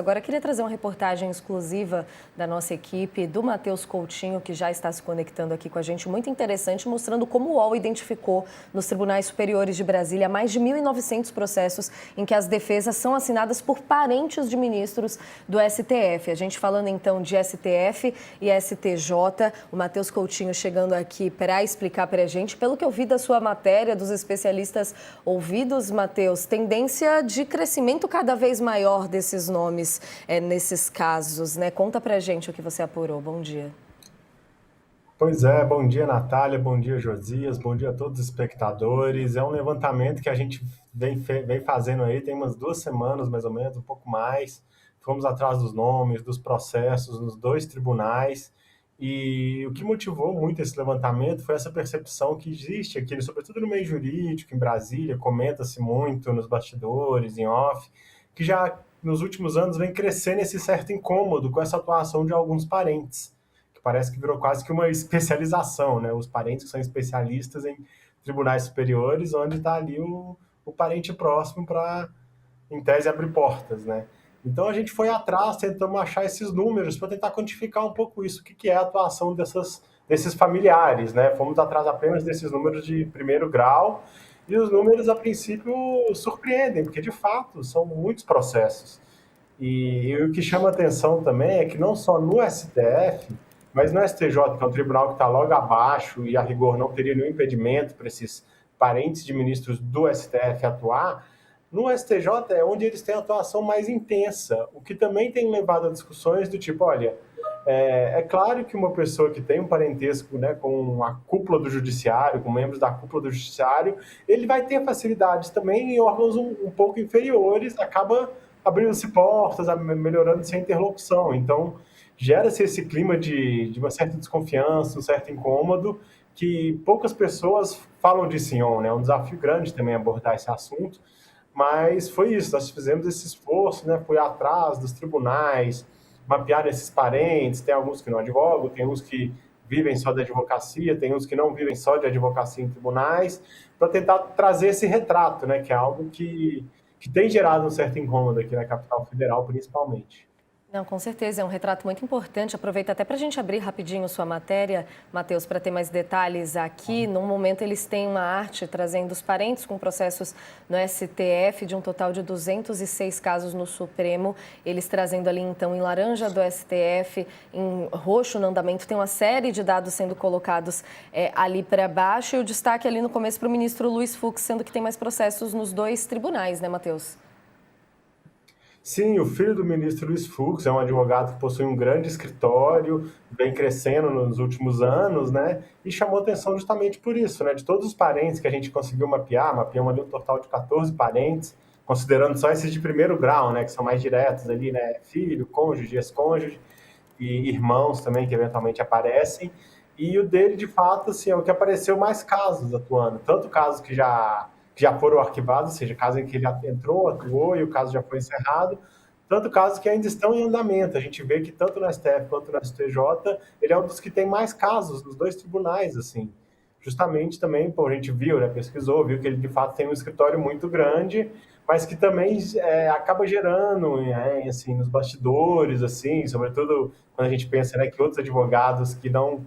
Agora, eu queria trazer uma reportagem exclusiva da nossa equipe, do Matheus Coutinho, que já está se conectando aqui com a gente, muito interessante, mostrando como o UOL identificou nos tribunais superiores de Brasília mais de 1.900 processos em que as defesas são assinadas por parentes de ministros do STF. A gente falando então de STF e STJ, o Matheus Coutinho chegando aqui para explicar para a gente, pelo que eu vi da sua matéria, dos especialistas ouvidos, Matheus, tendência de crescimento cada vez maior desses nomes. Nesses casos, né? Conta pra gente o que você apurou. Bom dia. Pois é, bom dia, Natália, bom dia, Josias, bom dia a todos os espectadores. É um levantamento que a gente vem fazendo aí, tem umas 2 semanas, mais ou menos, um pouco mais. Fomos atrás dos nomes, dos processos nos dois tribunais. E o que motivou muito esse levantamento foi essa percepção que existe aqui, sobretudo no meio jurídico, em Brasília, comenta-se muito nos bastidores, em off, que já nos últimos anos vem crescendo esse certo incômodo com essa atuação de alguns parentes, que parece que virou quase que uma especialização, né? Os parentes que são especialistas em tribunais superiores, onde está ali o parente próximo para, em tese, abrir portas, né? Então a gente foi atrás, tentamos achar esses números para tentar quantificar um pouco isso, o que é a atuação desses familiares, né? Fomos atrás apenas desses números de primeiro grau e os números, a princípio, surpreendem, porque de fato são muitos processos. E o que chama atenção também é que não só no STF, mas no STJ, que é um tribunal que está logo abaixo e a rigor não teria nenhum impedimento para esses parentes de ministros do STF atuar, no STJ é onde eles têm a atuação mais intensa, o que também tem levado a discussões do tipo, olha, é claro que uma pessoa que tem um parentesco, né, com a cúpula do judiciário, com membros da cúpula do judiciário, ele vai ter facilidades também em órgãos um pouco inferiores, acaba abrindo-se portas, melhorando-se a interlocução. Então, gera-se esse clima de uma certa desconfiança, um certo incômodo, que poucas pessoas falam de Sion, né? É um desafio grande também abordar esse assunto, mas foi isso, nós fizemos esse esforço, né? Fui atrás dos tribunais, mapear esses parentes, tem alguns que não advogam, tem uns que vivem só da advocacia, tem uns que não vivem só de advocacia em tribunais, para tentar trazer esse retrato, né? Que é algo que tem gerado um certo incômodo aqui na capital federal, principalmente. Não, com certeza, é um retrato muito importante. Aproveita até para a gente abrir rapidinho sua matéria, Matheus, para ter mais detalhes aqui. No momento, eles têm uma arte trazendo os parentes com processos no STF, de um total de 206 casos no Supremo. Eles trazendo ali, então, em laranja do STF, em roxo no andamento. Tem uma série de dados sendo colocados ali para baixo. E o destaque ali no começo para o ministro Luiz Fux, sendo que tem mais processos nos dois tribunais, né, Matheus? Sim, o filho do ministro Luiz Fux é um advogado que possui um grande escritório, vem crescendo nos últimos anos, né? E chamou atenção justamente por isso, né? De todos os parentes que a gente conseguiu mapear, mapeamos ali um total de 14 parentes, considerando só esses de primeiro grau, né? Que são mais diretos ali, né? Filho, cônjuge, ex-cônjuge e irmãos também que eventualmente aparecem. E o dele, de fato, assim, é o que apareceu mais casos atuando. Tanto casos que já foram arquivados, ou seja, casos em que ele entrou, atuou e o caso já foi encerrado, tanto casos que ainda estão em andamento. A gente vê que tanto no STF quanto no STJ, ele é um dos que tem mais casos nos dois tribunais, assim. Justamente também, pô, a gente viu, né, pesquisou, viu que ele de fato tem um escritório muito grande, mas que também acaba gerando, né, assim, nos bastidores, assim, sobretudo quando a gente pensa, né, que outros advogados que não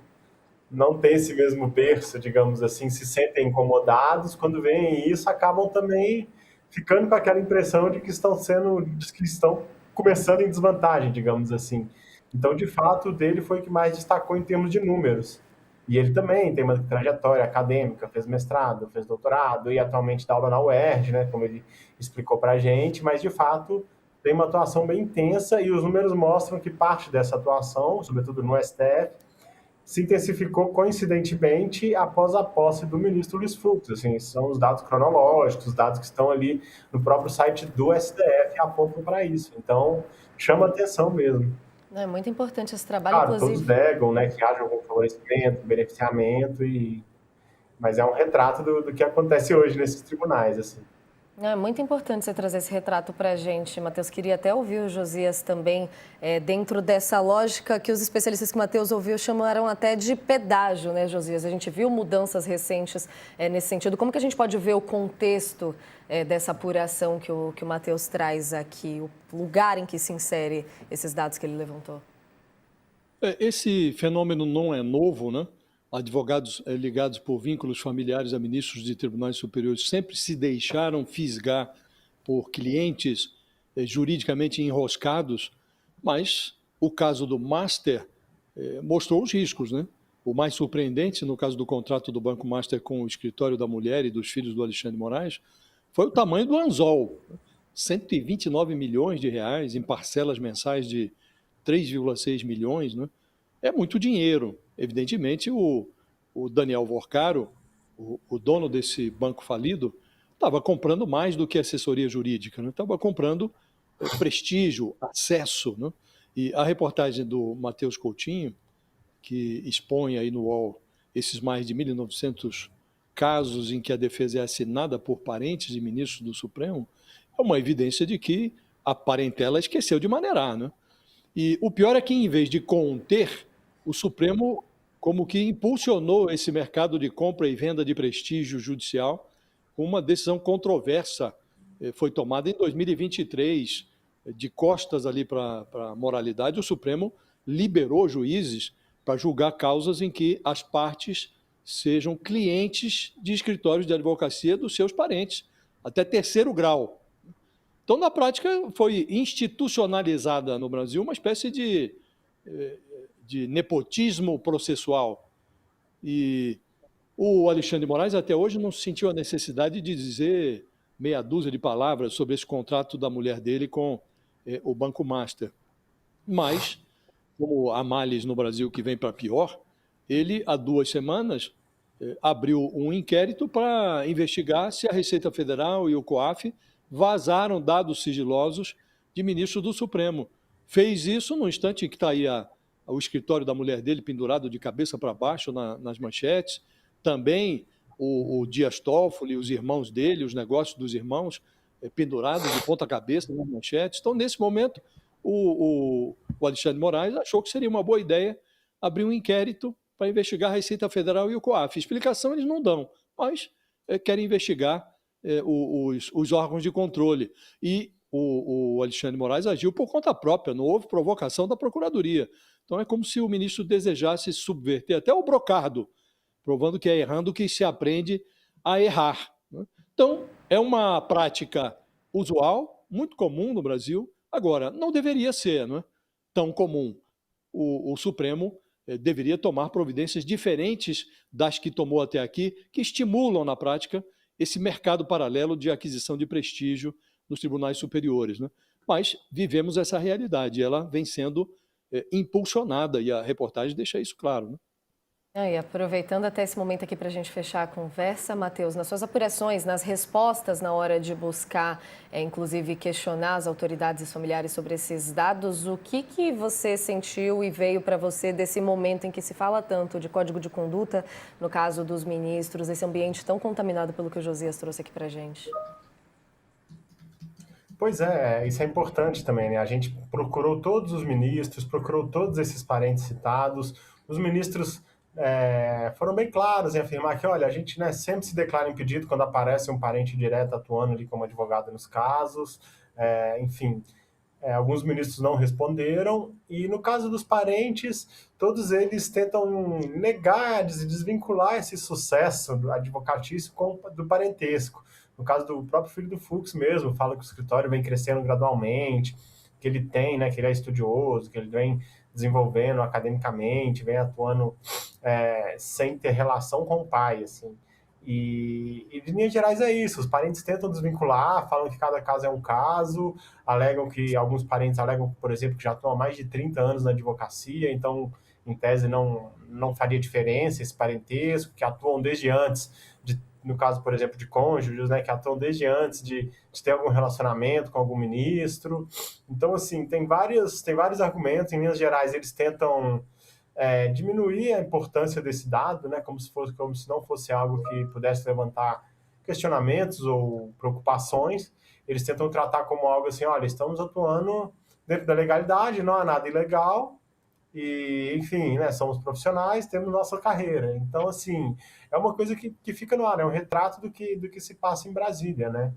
têm esse mesmo berço, digamos assim, se sentem incomodados, quando veem isso, acabam também ficando com aquela impressão de que estão começando em desvantagem, digamos assim. Então, de fato, o dele foi o que mais destacou em termos de números. E ele também tem uma trajetória acadêmica, fez mestrado, fez doutorado e atualmente dá aula na UERJ, né, como ele explicou para a gente, mas de fato tem uma atuação bem intensa e os números mostram que parte dessa atuação, sobretudo no STF, se intensificou coincidentemente após a posse do ministro Luiz Fux. Assim, são os dados cronológicos, os dados que estão ali no próprio site do STF apontam para isso. Então, chama atenção mesmo. É muito importante esse trabalho, Claro, todos inclusive. negam, né, que haja algum favorecimento, beneficiamento, mas é um retrato do que acontece hoje nesses tribunais, assim. É muito importante você trazer esse retrato para a gente, Matheus. Queria até ouvir o Josias também, dentro dessa lógica que os especialistas que o Matheus ouviu chamaram até de pedágio, né, Josias? A gente viu mudanças recentes nesse sentido. Como que a gente pode ver o contexto dessa apuração que o Matheus traz aqui, o lugar em que se insere esses dados que ele levantou? Esse fenômeno não é novo, né? Advogados ligados por vínculos familiares a ministros de tribunais superiores sempre se deixaram fisgar por clientes juridicamente enroscados, mas o caso do Master mostrou os riscos, né? O mais surpreendente, no caso do contrato do Banco Master com o escritório da mulher e dos filhos do Alexandre de Moraes, foi o tamanho do anzol, 129 milhões de reais em parcelas mensais de 3,6 milhões, né? É muito dinheiro. Evidentemente, o Daniel Vorcaro, o dono desse banco falido, estava comprando mais do que assessoria jurídica, né? Estava comprando prestígio, acesso, né? E a reportagem do Matheus Coutinho, que expõe aí no UOL esses mais de 1.900 casos em que a defesa é assinada por parentes de ministros do Supremo, é uma evidência de que a parentela esqueceu de maneirar, né? E o pior é que, em vez de conter, o Supremo como que impulsionou esse mercado de compra e venda de prestígio judicial com uma decisão controversa. Foi tomada em 2023, de costas ali para a moralidade. O Supremo liberou juízes para julgar causas em que as partes sejam clientes de escritórios de advocacia dos seus parentes, até terceiro grau. Então, na prática, foi institucionalizada no Brasil uma espécie de nepotismo processual. E o Alexandre de Moraes até hoje não sentiu a necessidade de dizer meia dúzia de palavras sobre esse contrato da mulher dele com o Banco Master. Mas, como há males no Brasil que vem para pior, ele, há 2 semanas, abriu um inquérito para investigar se a Receita Federal e o COAF vazaram dados sigilosos de ministro do Supremo. Fez isso no instante em que está aí o escritório da mulher dele pendurado de cabeça para baixo nas manchetes. Também o Dias Toffoli, os irmãos dele, os negócios dos irmãos pendurados de ponta cabeça nas manchetes. Então, nesse momento, o Alexandre de Moraes achou que seria uma boa ideia abrir um inquérito para investigar a Receita Federal e o COAF. Explicação eles não dão, mas querem investigar os órgãos de controle. E o Alexandre de Moraes agiu por conta própria, não houve provocação da Procuradoria. Então é como se o ministro desejasse subverter até o brocardo, provando que é errando que se aprende a errar, né? Então, é uma prática usual, muito comum no Brasil. Agora, não deveria ser, não é? Tão comum. O Supremo deveria tomar providências diferentes das que tomou até aqui, que estimulam, na prática, esse mercado paralelo de aquisição de prestígio nos tribunais superiores, né? Mas vivemos essa realidade, ela vem sendo impulsionada, e a reportagem deixa isso claro, né? E aproveitando até esse momento aqui para a gente fechar a conversa, Matheus, nas suas apurações, nas respostas na hora de buscar, inclusive questionar as autoridades e familiares sobre esses dados, o que você sentiu e veio para você desse momento em que se fala tanto de código de conduta, no caso dos ministros, esse ambiente tão contaminado pelo que o Josias trouxe aqui para a gente? Pois é, isso é importante também, né? A gente procurou todos os ministros, procurou todos esses parentes citados. Os ministros foram bem claros em afirmar que, olha, a gente, né, sempre se declara impedido quando aparece um parente direto atuando ali como advogado nos casos. Enfim, alguns ministros não responderam. E no caso dos parentes, todos eles tentam negar, desvincular esse sucesso advocatício do parentesco. No caso do próprio filho do Fux mesmo, fala que o escritório vem crescendo gradualmente, que ele tem, né, que ele é estudioso, que ele vem desenvolvendo academicamente, vem atuando sem ter relação com o pai, assim. E de linhas gerais é isso, os parentes tentam desvincular, falam que cada caso é um caso, alguns parentes alegam, por exemplo, que já estão há mais de 30 anos na advocacia, então, em tese, não faria diferença esse parentesco, que atuam desde antes no caso, por exemplo, de cônjuges, né, que atuam desde antes de ter algum relacionamento com algum ministro. Então, assim, tem vários argumentos. Em linhas gerais, eles tentam diminuir a importância desse dado, né, como se não fosse algo que pudesse levantar questionamentos ou preocupações, eles tentam tratar como algo assim, olha, estamos atuando dentro da legalidade, não há nada ilegal, e, enfim, né, somos profissionais, temos nossa carreira. Então, assim, é uma coisa que fica no ar, é um retrato do que se passa em Brasília, né?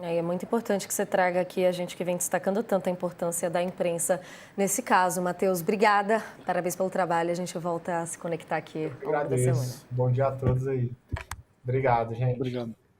É muito importante que você traga aqui a gente que vem destacando tanto a importância da imprensa nesse caso. Matheus, obrigada, parabéns pelo trabalho, a gente volta a se conectar aqui Eu que ao longo da semana. agradeço. Bom dia a todos aí. Obrigado, gente. Obrigado.